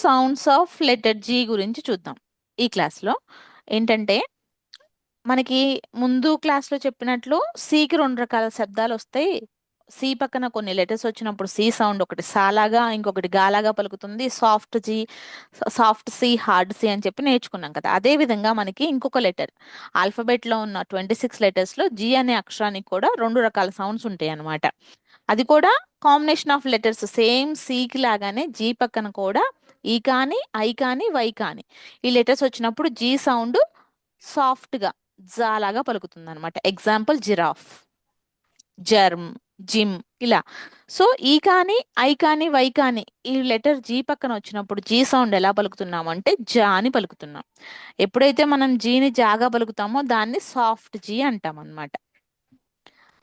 Sounds of letter G గురించి చూద్దాం ఈ క్లాస్లో. ఏంటంటే మనకి ముందు క్లాస్లో చెప్పినట్లు సికి 2 రకాల శబ్దాలు వస్తాయి. సి పక్కన కొన్ని లెటర్స్ వచ్చినప్పుడు సి సౌండ్ ఒకటి సాలాగా ఇంకొకటి గాలాగా పలుకుతుంది. సాఫ్ట్ సి, హార్డ్ సి అని చెప్పి నేర్చుకున్నాం కదా. అదే విధంగా మనకి ఇంకొక లెటర్ ఆల్ఫాబెట్లో ఉన్న 26 లెటర్స్లో జీ అనే అక్షరానికి కూడా 2 రకాల సౌండ్స్ ఉంటాయి అన్నమాట. అది కూడా కాంబినేషన్ ఆఫ్ లెటర్స్ సేమ్ సికి లాగానే జీ పక్కన కూడా ఈ కానీ, ఐ కానీ, వై కానీ ఈ లెటర్స్ వచ్చినప్పుడు జీ సౌండ్ సాఫ్ట్ గా జాలాగా పలుకుతుంది అనమాట. ఎగ్జాంపుల్ జిరాఫ్, జర్మ్, జిమ్ ఇలా. సో ఈ కానీ, ఐ కానీ, వై కానీ ఈ లెటర్ జీ పక్కన వచ్చినప్పుడు జీ సౌండ్ ఎలా పలుకుతున్నాం అంటే జా అని పలుకుతున్నాం. ఎప్పుడైతే మనం జీని జాగా పలుకుతామో దాన్ని సాఫ్ట్ జీ అంటాం అనమాట.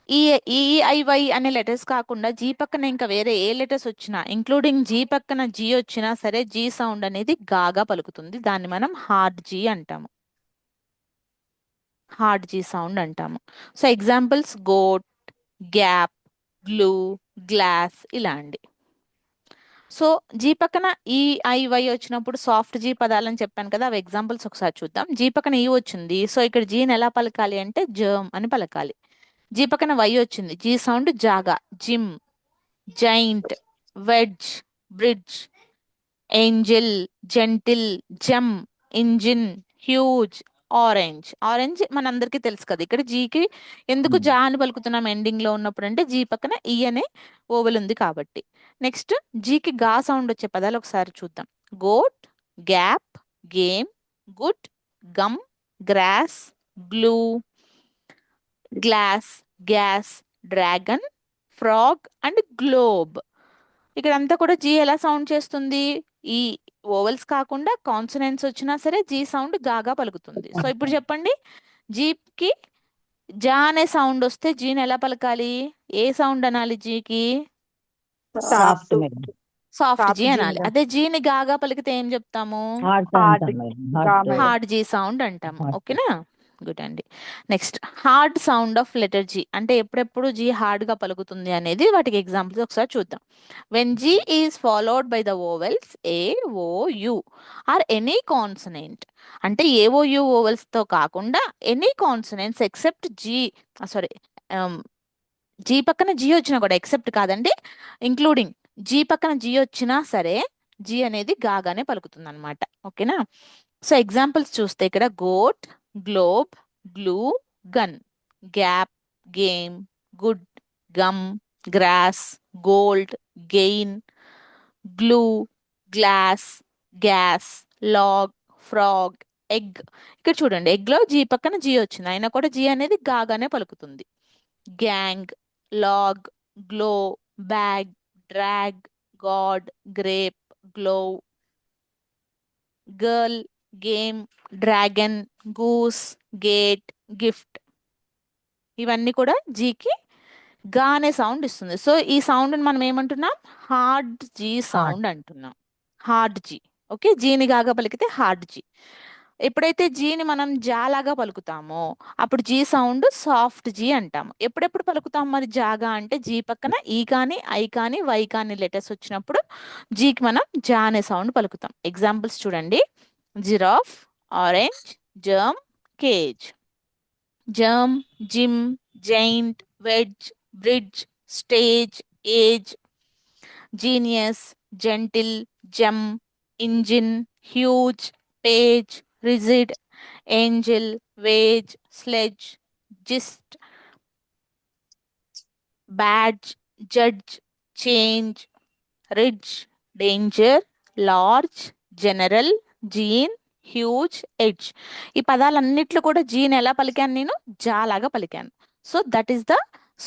ఈ ఈఐవై అనే లెటర్స్ కాకుండా జీ పక్కన ఇంకా వేరే ఏ లెటర్స్ వచ్చినా ఇంక్లూడింగ్ జీ పక్కన జీ వచ్చినా సరే జీ సౌండ్ అనేది గాగా పలుకుతుంది. దాన్ని మనం హార్డ్ జీ అంటాము. హార్డ్ జీ సౌండ్ అంటాము. So examples goat, gap, glue, glass ఇలా అండి. సో జీ పక్కన ఈఐవై వచ్చినప్పుడు సాఫ్ట్ జీ పదాలని చెప్పాను కదా, అవి ఎగ్జాంపుల్స్ ఒకసారి చూద్దాం. జీ పక్కన ఈ వచ్చింది, సో ఇక్కడ జీని ఎలా పలకాలి అంటే జర్మ్ అని పలకాలి. జీ పక్కన వై వచ్చింది, జీ సౌండ్ జాగా, gym, giant, wedge, bridge, Angel, gentle, gem, engine, huge, orange. Orange మనందరికీ తెలుసు కదా. ఇక్కడ జీకి ఎందుకు జా అని పలుకుతున్నాం ఎండింగ్ లో ఉన్నప్పుడు అంటే జీ పక్కన ఈ అనే ఓవెల్ ఉంది కాబట్టి. నెక్స్ట్ జీకి గా సౌండ్ వచ్చే పదాలు ఒకసారి చూద్దాం. Goat, gap, game, good, gum, grass, glue, glass, gas, dragon, frog and globe. ఇక్కడ అంతా కూడా జీ ఎలా సౌండ్ చేస్తుంది, ఈ ఓవెల్స్ కాకుండా కాన్సనెంట్స్ వచ్చినా సరే జీ సౌండ్ గాగా పలుకుతుంది. సో ఇప్పుడు చెప్పండి, జీకి జా అనే సౌండ్ వస్తే జీని ఎలా పలకాలి, ఏ సౌండ్ అనాలి జీకి? సాఫ్ట్ సాఫ్ట్ జీ అనాలి. అదే జీని గాగా పలికితే ఏం చెప్తాము? హార్డ్ జీ సౌండ్ అంటాము. ఓకేనా, గుడ్ అండి. Next hard sound of letter G అంటే ఎప్పుడెప్పుడు జీ హార్డ్ గా పలుకుతుంది అనేది వాటికి ఎగ్జాంపుల్స్ ఒకసారి చూద్దాం. When G is followed by the vowels A, O, U or any consonant అంటే ఏఓయు ఓవెల్స్ తో కాకుండా any consonants except G, sorry G పక్కన జీ వచ్చినా కూడా, ఎక్సెప్ట్ కాదండి, ఇంక్లూడింగ్ జీ పక్కన జీ వచ్చినా సరే జీ అనేది గాగానే పలుకుతుంది అనమాట. ఓకేనా. సో ఎగ్జాంపుల్స్ చూస్తే ఇక్కడ goat, globe, glue, gun, gap, game, good, gum, grass, gold, gain, glue, glass, gas, log, frog, egg. ఇక్కడ చూడండి, ఎగ్ లో జీ పక్కన జీ వచ్చింది అయినా కూడా జీ అనేది గాగానే పలుకుతుంది. Gang, log, glow, bag, drag, god, grape, glow, girl, game, dragon, goose, gate, gift. ఇవన్నీ కూడా జీకి గా అనే సౌండ్ ఇస్తుంది. సో ఈ సౌండ్ మనం ఏమంటున్నాం, హార్డ్ జీ సౌండ్ అంటున్నాం. Hard G. ఓకే, జీని గాగా పలికితే హార్డ్ జీ. ఎప్పుడైతే జీని మనం జాలాగా పలుకుతామో అప్పుడు జీ సౌండ్ సాఫ్ట్ జీ అంటాము. ఎప్పుడెప్పుడు పలుకుతాం మరి జాగా అంటే జీ పక్కన ఈ కానీ, ఐ కానీ, వై కానీ లెటర్స్ వచ్చినప్పుడు జీకి మనం జా అనే సౌండ్ పలుకుతాం. ఎగ్జాంపుల్స్ చూడండి. Giraffe, orange, germ, cage. Germ, gym, giant, wedge, bridge, stage, age, genius, gentle, gem, engine, huge, page, rigid, angel, wage, sledge, gist, badge, judge, change, ridge, danger, large, general, gene, huge, edge. ఈ పదాలన్నిట్లో కూడా జీని ఎలా పలికాను నేను, జా లాగా పలికాను. So that is the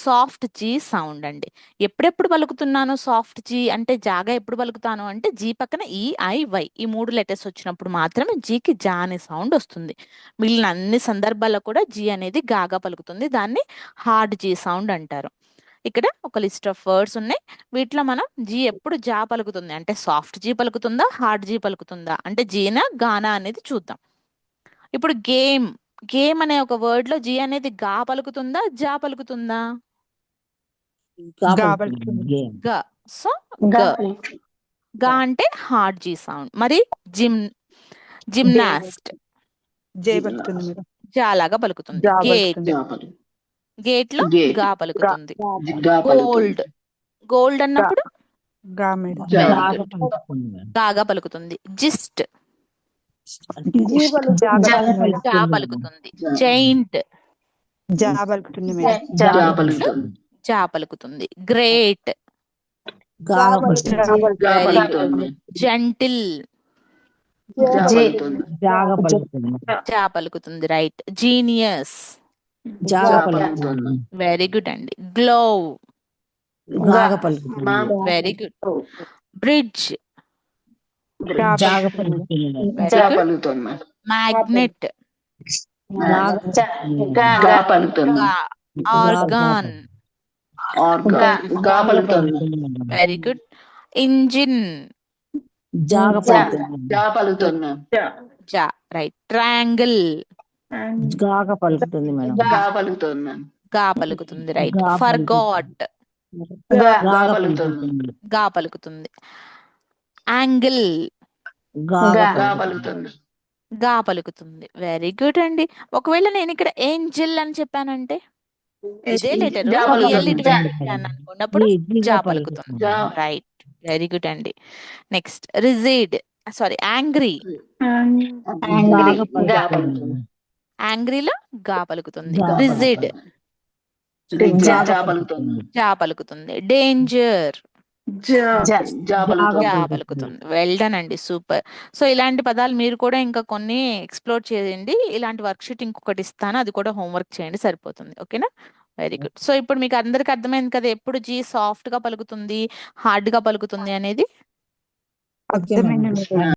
soft G sound అండి. ఎప్పుడెప్పుడు పలుకుతున్నాను సాఫ్ట్ జీ అంటే, జాగా ఎప్పుడు పలుకుతాను అంటే జీ పక్కన ఈ, ఐ, వై ఈ 3 లెటర్స్ వచ్చినప్పుడు మాత్రమే జీకి జా అనే సౌండ్ వస్తుంది. మిగిలిన అన్ని సందర్భాల్లో కూడా జీ అనేది గాగా పలుకుతుంది. దాన్ని హార్డ్ జీ సౌండ్ అంటారు. ఇక్కడ ఒక లిస్ట్ ఆఫ్ వర్డ్స్ ఉన్నాయి. వీటిలో మనం జీ ఎప్పుడు జా పలుకుతుంది అంటే సాఫ్ట్ జీ పలుకుతుందా, హార్డ్ జీ పలుకుతుందా అంటే జీనా గానా అనేది చూద్దాం. ఇప్పుడు గేమ్, గేమ్ అనే ఒక వర్డ్ లో జీ అనేది గా పలుకుతుందా, జా పలుకుతుందా? గ. సో గ. గా అంటే హార్డ్ జీ సౌండ్. మరి జిమ్నాస్ట్ జే పలుకుతుంది మేడం. జాలాగా పలుకుతుంది. జా గేట్ పలుకుతుంది. గేట్ లో గేట్ గా పలుకుతుంది. గా గోల్డ్ గోల్డ్ అన్నప్పుడు గా మేడం. వెరీ గుడ్, గాగా పలుకుతుంది. జిస్ట్ జా పలుకుతుంది. జైంట్ జా పలుకుతుంది మేడం. జా పలుకుతుంది. జా పలుకుతుంది. గ్రేట్ జా పలుకుతుంది. Very good. జెంటిల్ జా పలుకుతుంది. రైట్. జీనియస్ జా పలుకుతుంది. వెరీ గుడ్ అండి. Glove very good. బ్రిడ్జ్ జా వెరీ గుడ్. పలుకుతుంది. మ్యాగ్నెట్ గా పలుకుతుంది. ఆర్గాన్ గా పలుకుతుంది. Very good. ఇంజిన్ జా పలుకుతుంది. జా రైట్. ట్రయాంగిల్ గా పలుకుతుంది. గా పలుకుతుంది. రైట్. ఫర్గాట్ గా పలుకుతుంది. యాంగిల్ గా పలుకుతుంది. వెరీ గుడ్ అండి. ఒకవేళ నేను ఇక్కడ ఏంజిల్ అని చెప్పానంటే ఇదే లెటర్ జా పలుకుతుంది. అనుకున్నప్పుడు జా పలుకుతుంది. రైట్. వెరీ గుడ్ అండి. నెక్స్ట్ రిజిడ్ సారీ యాంగ్రీ యాంగ్రీలో గా పలుకుతుంది. రిజిడ్ జా పలుకుతుంది. డేంజర్ జా పలుకుతుంది. వెల్ డన్ అండి, సూపర్. సో ఇలాంటి పదాలు మీరు కూడా ఇంకా కొన్ని ఎక్స్ప్లోర్ చేయండి. ఇలాంటి వర్క్ షీట్ ఇంకొకటి ఇస్తాను, అది కూడా హోంవర్క్ చేయండి, సరిపోతుంది. ఓకేనా? Very good. సో ఇప్పుడు మీకు అందరికి అర్థమైంది కదా ఎప్పుడు జీ సాఫ్ట్ గా పలుకుతుంది, హార్డ్ గా పలుకుతుంది అనేది. అర్థమైంది మేడం.